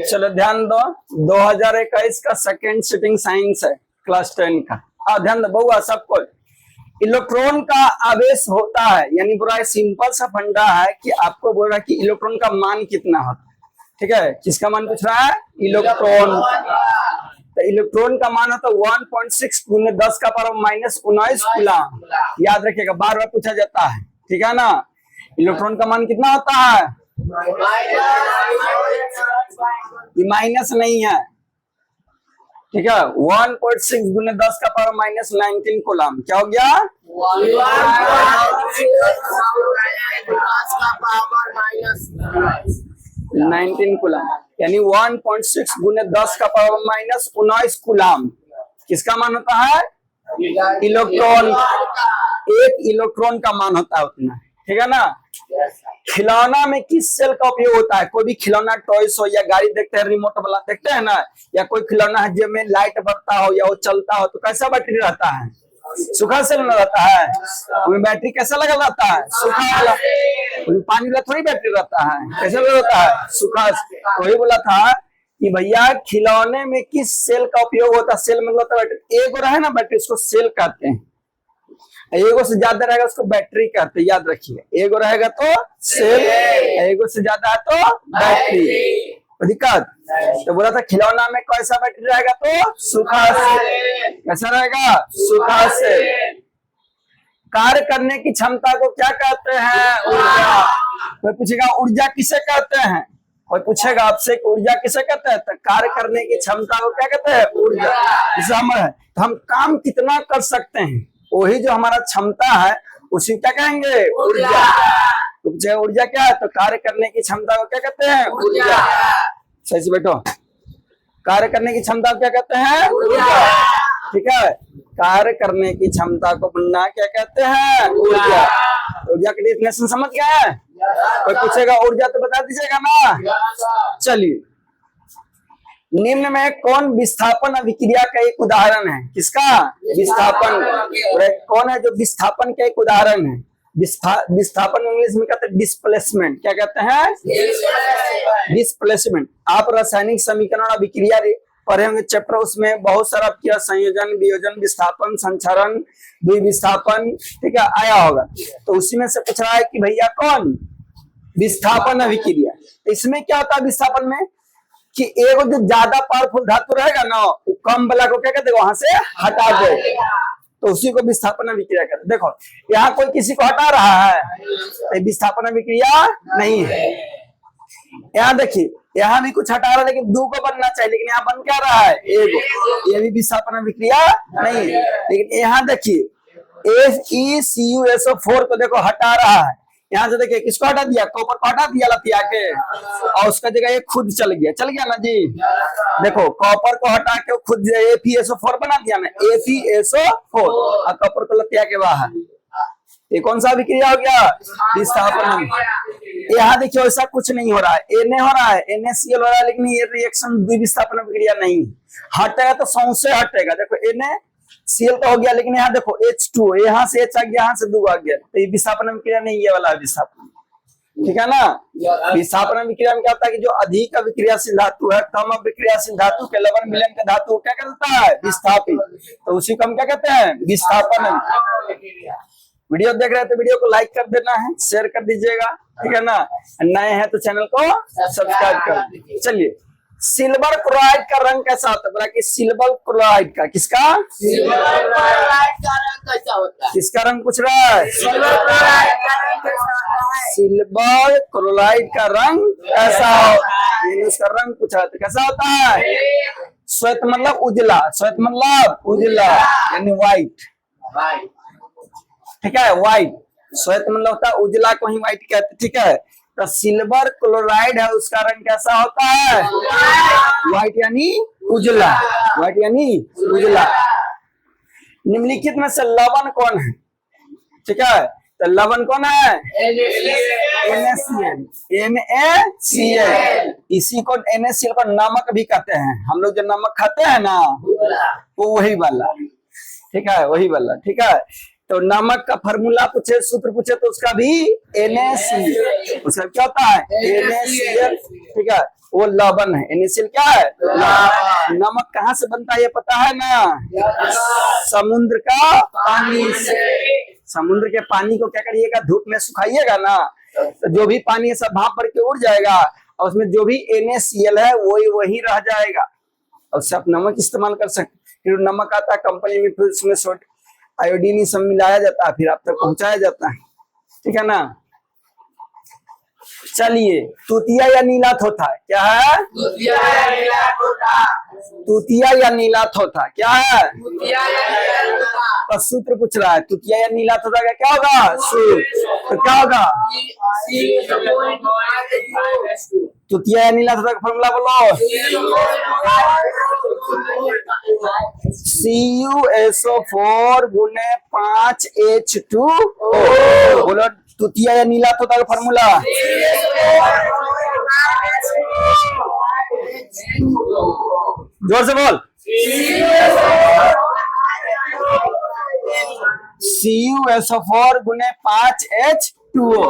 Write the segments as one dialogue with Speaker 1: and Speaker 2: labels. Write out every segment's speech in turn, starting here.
Speaker 1: चलो ध्यान दो, 2021 का सेकेंड सिटिंग साइंस है क्लास 10 का। ध्यान दो बहुआ सबको। इलेक्ट्रॉन का आवेश होता है, यानी पूरा सिंपल सा फंडा है कि आपको बोल रहा है कि इलेक्ट्रॉन का मान कितना होता है। ठीक है, किसका मान पूछ रहा है? इलेक्ट्रॉन। तो इलेक्ट्रॉन का मान होता है 1.6 गुने 10 का पावर माइनस 19 कूलम। याद रखिएगा, बार बार पूछा जाता है। ठीक है ना। इलेक्ट्रॉन का मान कितना होता है? ये माइनस नहीं है। ठीक है, 1.6 गुने 10 का पावर माइनस 19 कूलम। क्या हो गया? 19 कूलम, यानी 1.6 गुने 10 का पावर माइनस 19 कूलम। किसका मान होता है? इलेक्ट्रॉन। एक इलेक्ट्रॉन का मान होता है उतना। ठीक है ना। खिलौना में किस सेल का उपयोग होता है? कोई भी खिलौना, टॉयस हो या गाड़ी देखते हैं रिमोट वाला देखते हैं ना, या कोई खिलौना है जिसमें लाइट बढ़ता हो या वो चलता हो, तो कैसा बैटरी रहता है? सूखा सेल में रहता है। उसमें बैटरी कैसा लगा रहता है? सूखा वाला। पानी वाला थोड़ी बैटरी रहता है, कैसा रहता है? सूखा। वही बोला था कि भैया खिलौने में किस सेल का उपयोग होता है? सेल मतलब बैटरी। एक रहे ना बैटरी, उसको सेल कहते हैं। एगो से ज्यादा रहेगा उसको बैटरी कहते हैं। याद रखिए, एगो रहेगा तो सेल, एगो से ज्यादा है तो बैटरी। दिक्कत तो बोला था खिलौना में कैसा बैटरी रहेगा? तो सूखा सेल। कैसा रहेगा? सूखा सेल। कार्य करने की क्षमता को क्या कहते हैं? ऊर्जा। कोई पूछेगा ऊर्जा किसे कहते हैं? कोई पूछेगा आपसे ऊर्जा किसे कहते हैं? तो कार्य करने की क्षमता को क्या कहते हैं? ऊर्जा। जैसे हम काम कितना कर सकते हैं, वही जो हमारा क्षमता है उसी क्या कहेंगे? ऊर्जा। तो ऊर्जा क्या है? तो कार्य करने की क्षमता को क्या कहते हैं? ऊर्जा। सही से बैठो। कार्य करने की क्षमता को क्या कहते हैं? ऊर्जा। ठीक है, कार्य करने की क्षमता को मुन्ना क्या कहते हैं? ऊर्जा। ऊर्जा की डेफिनेशन समझ गए? कोई पूछेगा ऊर्जा तो बता दीजिएगा ना। चलिए, निम्न में कौन विस्थापन अभिक्रिया का एक उदाहरण है? किसका? विस्थापन। कौन है जो विस्थापन का एक उदाहरण है? विस्थापन इंग्लिश में कहते हैं डिस्प्लेसमेंट। क्या कहते हैं? डिस्प्लेसमेंट। आप रासायनिक समीकरण अभिक्रिया पढ़े होंगे चैप्टर, उसमें बहुत सारा किया, संयोजन, वियोजन, विस्थापन, संचरण, द्विविस्थापन, ठीक है, आया होगा। तो उसी में से पूछ रहा है कि भैया कौन? विस्थापन अभिक्रिया। तो इसमें क्या होता है विस्थापन में कि एगो जो ज्यादा पावरफुल धातु रहेगा ना, वो कम वाला को क्या कहते हैं? वहां से हटा दे, तो उसी को विस्थापन अभिक्रिया कहते हैं। देखो यहाँ कोई किसी को हटा रहा है, तो विस्थापन अभिक्रिया नहीं है। यहाँ देखिए, यहाँ भी कुछ हटा रहा है लेकिन दो को बनना चाहिए, लेकिन यहाँ बन क्या रहा है? एगो। ये भी विस्थापन अभिक्रिया नहीं है। लेकिन यहाँ देखिए FeCuSO4 को देखो हटा रहा है। यहाँ से देखिए किसको हटा दिया? कॉपर को हटा दिया लतिया के, और उसका जगह ये खुद चल गया ना जी। देखो कॉपर को हटा के खुद FeSO4 बना दिया ना, FeSO4, और कॉपर को लतिया के बाहर। ये कौन सा अभिक्रिया हो गया? विस्थापन। यहाँ देखिए ऐसा कुछ नहीं हो रहा है, Na हो रहा है, NaCl हो रहा है, लेकिन ये रिएक्शन द्विविस्थापन अभिक्रिया नहीं हटेगा, तो सौंसे हटेगा। देखो NaCl तो हो गया, लेकिन यहाँ देखो H2, यहाँ से H आ गया, यहाँ से 2 आ गया, तो ये विस्थापन अभिक्रिया नहीं, ये वाला विस्थापन। ठीक है ना। विस्थापन अभिक्रिया में क्या होता है कि जो अधिक अभिक्रियाशील धातु है, कम अभिक्रियाशील धातु के लवण मिलन का धातु क्या करता है? विस्थापित। तो उसी को हम क्या कहते हैं? विस्थापन। वीडियो देख रहे हैं तो वीडियो को लाइक कर देना है, शेयर कर दीजिएगा, ठीक है ना। नए हैं तो चैनल को सब्सक्राइब कर दीजिए। चलिए, सिल्वर क्लोराइड का रंग कैसा होता है? बोला कि सिल्वर क्लोराइड का, किसका?
Speaker 2: सिल्वर क्लोराइड का रंग कैसा होता है?
Speaker 1: किसका रंग पूछ रहा है?
Speaker 2: सिल्वर क्लोराइड का रंग कैसा होता है?
Speaker 1: सिल्वर क्लोराइड का रंग कैसा होता है? ये उसका रंग पूछा तो कैसा होता है? श्वेत मतलब उजला, श्वेत मतलब उजला, यानी व्हाइट। ठीक है, व्हाइट। श्वेत मतलब होता है उजला को ही व्हाइट कहते हैं। ठीक है, तो सिल्वर क्लोराइड है, उसका रंग कैसा होता है? व्हाइट यानी उजला, व्हाइट यानी उजला। निम्नलिखित में से लवण कौन है? ठीक है, तो लवण कौन है? NaCl। इसी को NaCl को नमक भी कहते हैं। हम लोग जो नमक खाते हैं ना, वो वही वाला। ठीक है, वही वाला। ठीक है, तो नमक का फॉर्मूला पूछे, सूत्र पूछे तो उसका भी NaCl, उसका क्या होता है NaCl, ठीक है। वो लवण है, NaCl क्या है लवण। नमक कहाँ से बनता है ये पता है ना, समुद्र का पानी से। समुद्र के पानी को क्या करिएगा, धूप में सुखाइएगा ना, तो जो भी पानी है सब भाप भर के उड़ जाएगा, और उसमें जो भी NaCl है वही रह जाएगा, और उससे आप नमक इस्तेमाल कर सकते। फिर नमक आता है कंपनी में, फिर उसमें सोड आयोडीन सब मिलाया जाता है, फिर आप तक पहुंचाया जाता है, ठीक है ना। चलिए, तूतिया या नीला थोथा क्या है, तूतिया या नीला थोथा क्या है, तो सूत्र पूछ रहा है, तूतिया या नीला थोथा का क्या होगा सूत्र, तो क्या होगा तूतिया या नीला थोथा का फॉर्मूला बोलो, CuSO4 गुने 5H2O। बोलो तूतिया या नीला थोथा का फॉर्मूला, जोर से बोल, CuSO4 गुने 5H2O।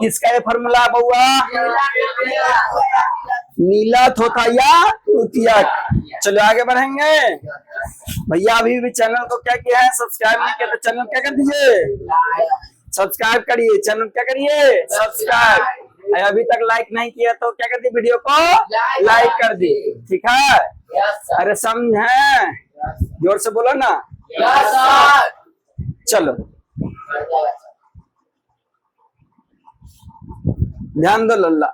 Speaker 1: किसका ये फॉर्मूला बउआ, नीला थोथा या तूतिया। चलो आगे बढ़ेंगे भैया। अभी भी चैनल को क्या किया है, सब्सक्राइब नहीं किया तो चैनल क्या कर दीजिए, सब्सक्राइब करिए, चैनल क्या करिए सब्सक्राइब। अभी तक लाइक नहीं किया तो क्या कर दी, वीडियो को लाइक कर दी, ठीक है। अरे समझे, जोर से बोलो ना। चलो ध्यान दो लल्ला।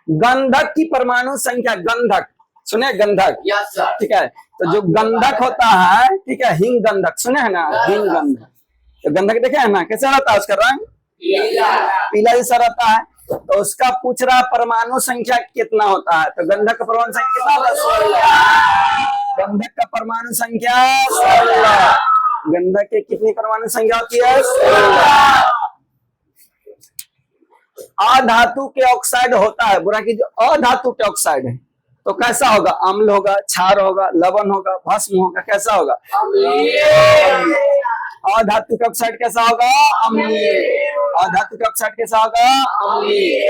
Speaker 1: गंधक की परमाणु संख्या, गंधक सुने, गंधक ठीक है। तो जो गंधक होता है, ठीक है, हिंग गंधक सुने है ना, हिंग गंधक। तो गंधक देखे है ना, कैसा रहता है उसका रंग, पीला जैसा रहता है। तो उसका पूछ रहा परमाणु संख्या कितना होता है, तो गंधक का परमाणु संख्या कितना होता है 16। गंधक का परमाणु संख्या 16। गंधक के कितनी परमाणु संख्या होती है 16। अधातु के ऑक्साइड होता है, बुरा की जो अधातु के ऑक्साइड है तो कैसा होगा, अम्ल होगा, क्षार होगा, लवण होगा, भस्म होगा, कैसा होगा अधातु के ऑक्साइड कैसा होगा अम्लीय। अधातु के ऑक्साइड कैसा होगा अम्लीय।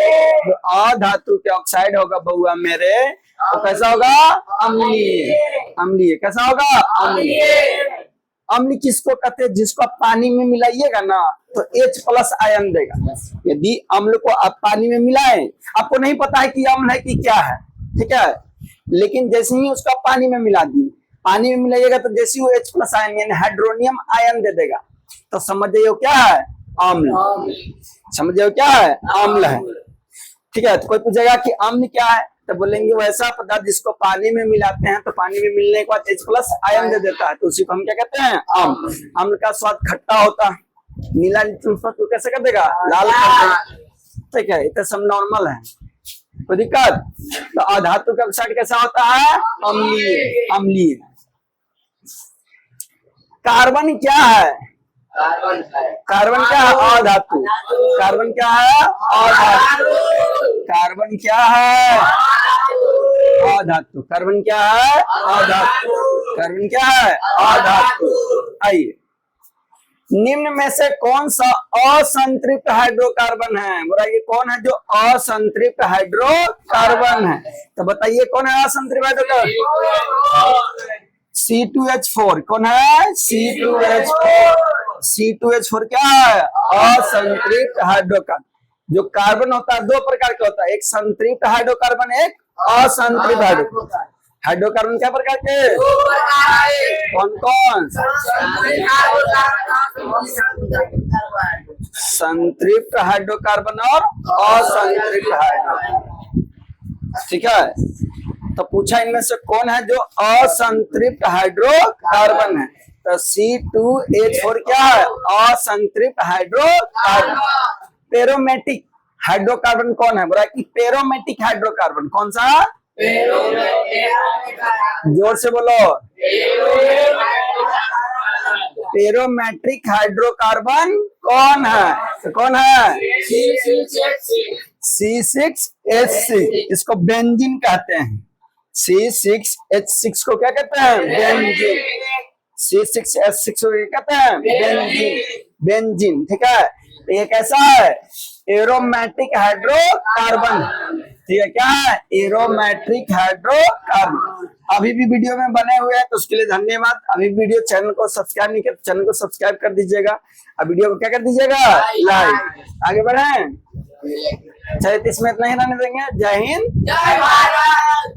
Speaker 1: अधातु के ऑक्साइड होगा बउआ मेरे तो कैसा होगा अम्लीय। अम्लीय कैसा होगा अम्लीय। अम्ल किसको कहते हैं, जिसको आप पानी में मिलाइएगा ना तो H+ आयन देगा। यदि अम्ल को आप पानी में मिलाएं, आपको नहीं पता है कि अम्ल है कि क्या है, ठीक है, लेकिन जैसे ही उसका पानी में मिला दी, पानी में मिलाइएगा तो जैसे ही H+ आयन यानी हाइड्रोनियम आयन दे देगा, तो समझ जाइए क्या है अम्ल। समझ जाइए क्या है अम्ल है, ठीक है। तो कोई पूछेगा कि अम्ल क्या है, तो बोलेंगे वैसा पदार्थ जिसको पानी में मिलाते हैं तो पानी में मिलने के बाद H+ आयन दे देता है, तो उसी को हम क्या कहते हैं अम्ल। अम्ल का स्वाद खट्टा होता है, नीला तो कैसे कर देगा लाल कर देगा, ठीक है। इतना सब नॉर्मल है, कोई दिक्कत। तो अधातु का ऑक्साइड कैसा होता है अम्लीय। अम्लीय। कार्बन क्या है, कार्बन क्या है अधातु। कार्बन क्या है अधातु। कार्बन क्या है अधातु। कार्बन क्या है अधातु। कार्बन क्या है अधातु। आइए, निम्न में से कौन सा असंतृप्त हाइड्रोकार्बन है, बताइए कौन है जो असंतृप्त हाइड्रोकार्बन है, तो बताइए कौन है असंतृप्त हाइड्रोकार्बन। C2H4 कौन है C2H4। C2H4 क्या है असंतृप्त हाइड्रोकार्बन। जो कार्बन होता है दो प्रकार का होता है, एक संतृप्त हाइड्रोकार्बन, एक असंतृप्त हाइड्रोकार्बन। हाइड्रोकार्बन क्या प्रकार के, कौन कौन, संतृप्त हाइड्रोकार्बन और असंतृप्त हाइड्रोकार्बन, ठीक है। तो पूछा इनमें से कौन है जो असंतृप्त हाइड्रोकार्बन है, तो C2H4 क्या है असंतृप्त हाइड्रोकार्बन। पेरोमेटिक हाइड्रोकार्बन कौन है, बोला कि पेरोमेटिक हाइड्रोकार्बन कौन सा, जोर से बोलो, पेरोमेट्रिक हाइड्रोकार्बन कौन है, तो कौन है C6H6। इसको बेंजीन कहते हैं। C6H6 को क्या कहते हैं बेंजीन। C6H6 कहते हैं बेंजीन, बेंजीन, ठीक है। तो ये कैसा है? एरोमेटिक हाइड्रोकार्बन, ठीक है। क्या है? एरोमेट्रिक हाइड्रोकार्बन। अभी भी वीडियो में बने हुए हैं तो उसके लिए धन्यवाद। अभी वीडियो चैनल को सब्सक्राइब नहीं किया तो चैनल को सब्सक्राइब कर दीजिएगा, अब वीडियो को क्या कर दीजिएगा? लाइक। आगे बढ़े, 36 में इतना ही रहने देंगे। जय हिंद,
Speaker 2: जय भारत।